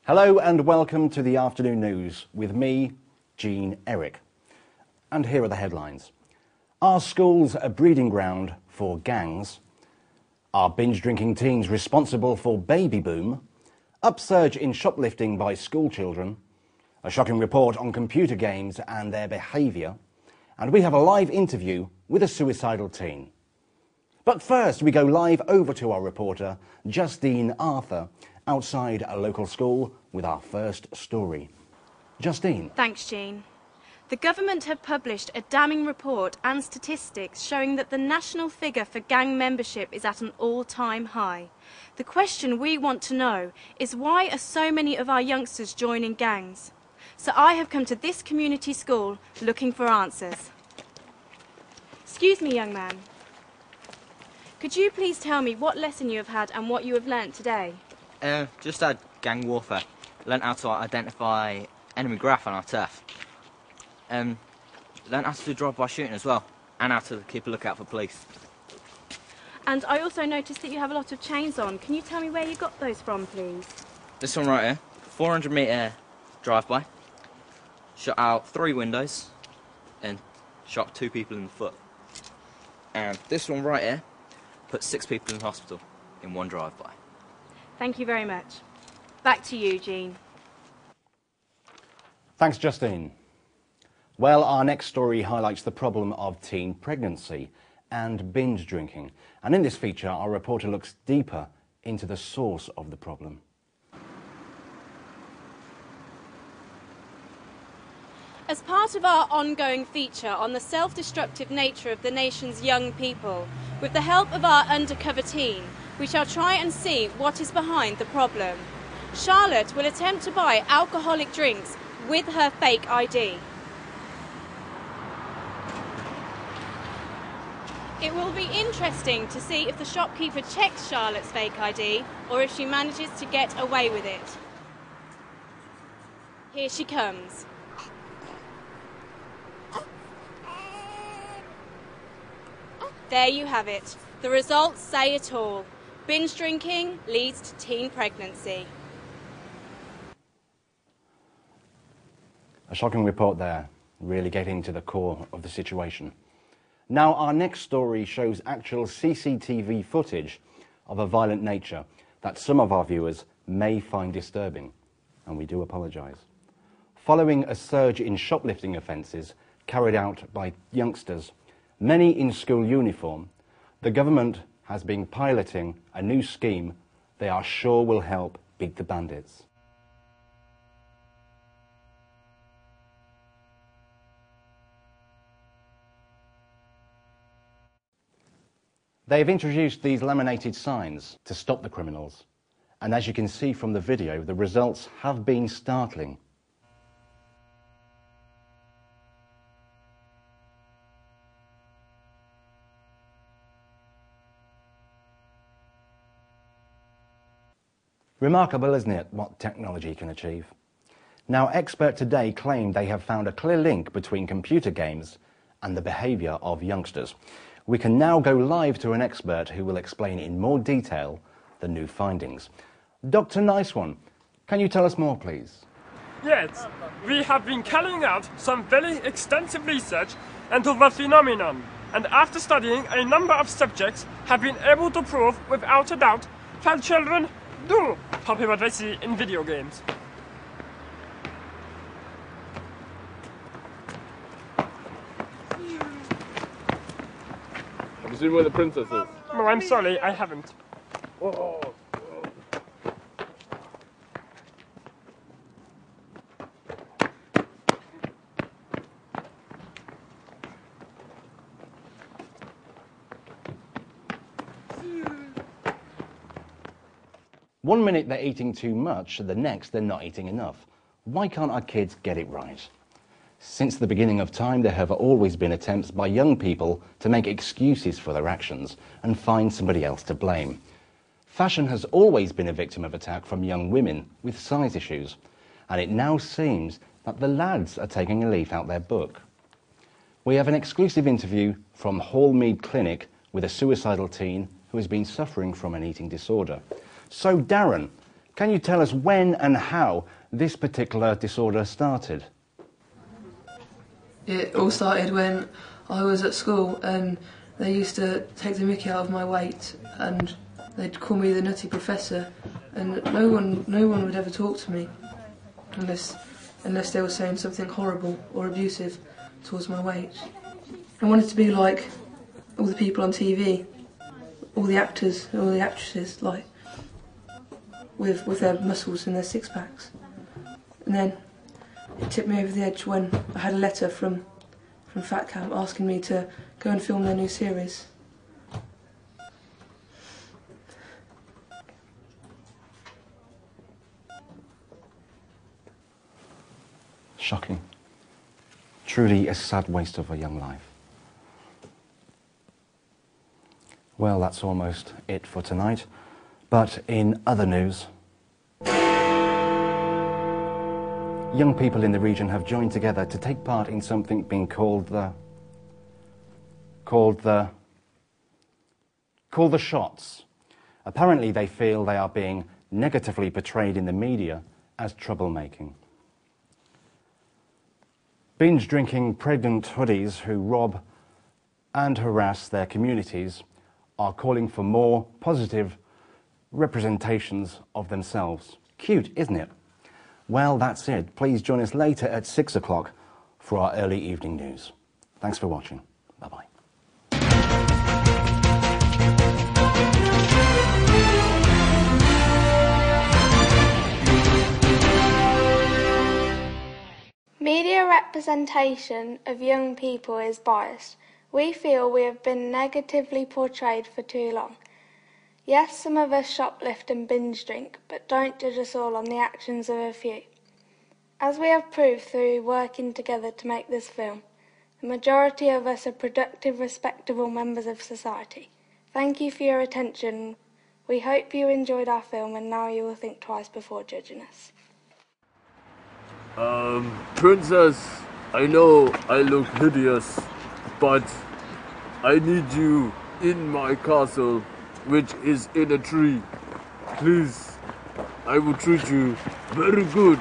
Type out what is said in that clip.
Hello and welcome to the afternoon news with me, Jean Eric. And here are the headlines. Are schools a breeding ground for gangs? Are binge drinking teens responsible for baby boom? Upsurge in shoplifting by school children? A shocking report on computer games and their behaviour? And we have a live interview with a suicidal teen. But first we go live over to our reporter, Justine Arthur, outside a local school with our first story. Justine. Thanks, Jean. The government have published a damning report and statistics showing that the national figure for gang membership is at an all-time high. The question we want to know is why are so many of our youngsters joining gangs? So I have come to this community school looking for answers. Excuse me, young man. Could you please tell me what lesson you have had and what you have learnt today? Just had gang warfare. Learnt how to identify enemy graph on our turf. Learnt how to do drive-by shooting as well, and how to keep a lookout for police. And I also noticed that you have a lot of chains on. Can you tell me where you got those from, please? This one right here, 400 metre drive-by. Shot out 3 windows, and shot 2 people in the foot. And this one right here, put 6 people in hospital in one drive-by. Thank you very much. Back to you, Jean. Thanks, Justine. Well, our next story highlights the problem of teen pregnancy and binge drinking. And in this feature, our reporter looks deeper into the source of the problem. As part of our ongoing feature on the self-destructive nature of the nation's young people, with the help of our undercover team, we shall try and see what is behind the problem. Charlotte will attempt to buy alcoholic drinks with her fake ID. It will be interesting to see if the shopkeeper checks Charlotte's fake ID or if she manages to get away with it. Here she comes. There you have it. The results say it all. Binge drinking leads to teen pregnancy. A shocking report there, really getting to the core of the situation. Now, our next story shows actual CCTV footage of a violent nature that some of our viewers may find disturbing, and we do apologise. Following a surge in shoplifting offences carried out by youngsters, many in school uniform, the government has been piloting a new scheme they are sure will help beat the bandits. They've introduced these laminated signs to stop the criminals, and as you can see from the video, the results have been startling. Remarkable, isn't it, what technology can achieve? Now, Expert Today claim they have found a clear link between computer games and the behaviour of youngsters. We can now go live to an expert who will explain in more detail the new findings. Dr. Nice One, can you tell us more, please? Yes, we have been carrying out some very extensive research into the phenomenon, and after studying a number of subjects, have been able to prove without a doubt that children do copy what they see in video games. Have you seen where the princess is? No, I'm sorry, I haven't. Whoa. One minute they're eating too much, the next they're not eating enough. Why can't our kids get it right? Since the beginning of time, there have always been attempts by young people to make excuses for their actions and find somebody else to blame. Fashion has always been a victim of attack from young women with size issues, and it now seems that the lads are taking a leaf out their book. We have an exclusive interview from Hallmead Clinic with a suicidal teen who has been suffering from an eating disorder. So, Darren, Can you tell us when and how this particular disorder started? It all started when I was at school and they used to take the mickey out of my weight and they'd call me the nutty professor, and no one would ever talk to me unless they were saying something horrible or abusive towards my weight. I wanted to be like all the people on TV, all the actors and all the actresses, like with their muscles and their six-packs. And then it tipped me over the edge when I had a letter from Fat Camp asking me to go and film their new series. Shocking. Truly a sad waste of a young life. Well, that's almost it for tonight. But in other news, young people in the region have joined together to take part in something being called the shots. Apparently they feel they are being negatively portrayed in the media as troublemaking. Binge-drinking pregnant hoodies who rob and harass their communities are calling for more positive representations of themselves. Cute, isn't it? Well, that's it. Please join us later at 6 o'clock for our early evening news. Thanks for watching. Bye-bye. Media representation of young people is biased. We feel we have been negatively portrayed for too long. Yes, some of us shoplift and binge drink, but don't judge us all on the actions of a few. As we have proved through working together to make this film, the majority of us are productive, respectable members of society. Thank you for your attention. We hope you enjoyed our film and now you will think twice before judging us. Princess, I know I look hideous, but I need you in my castle, which is in a tree. Please, I will treat you very good.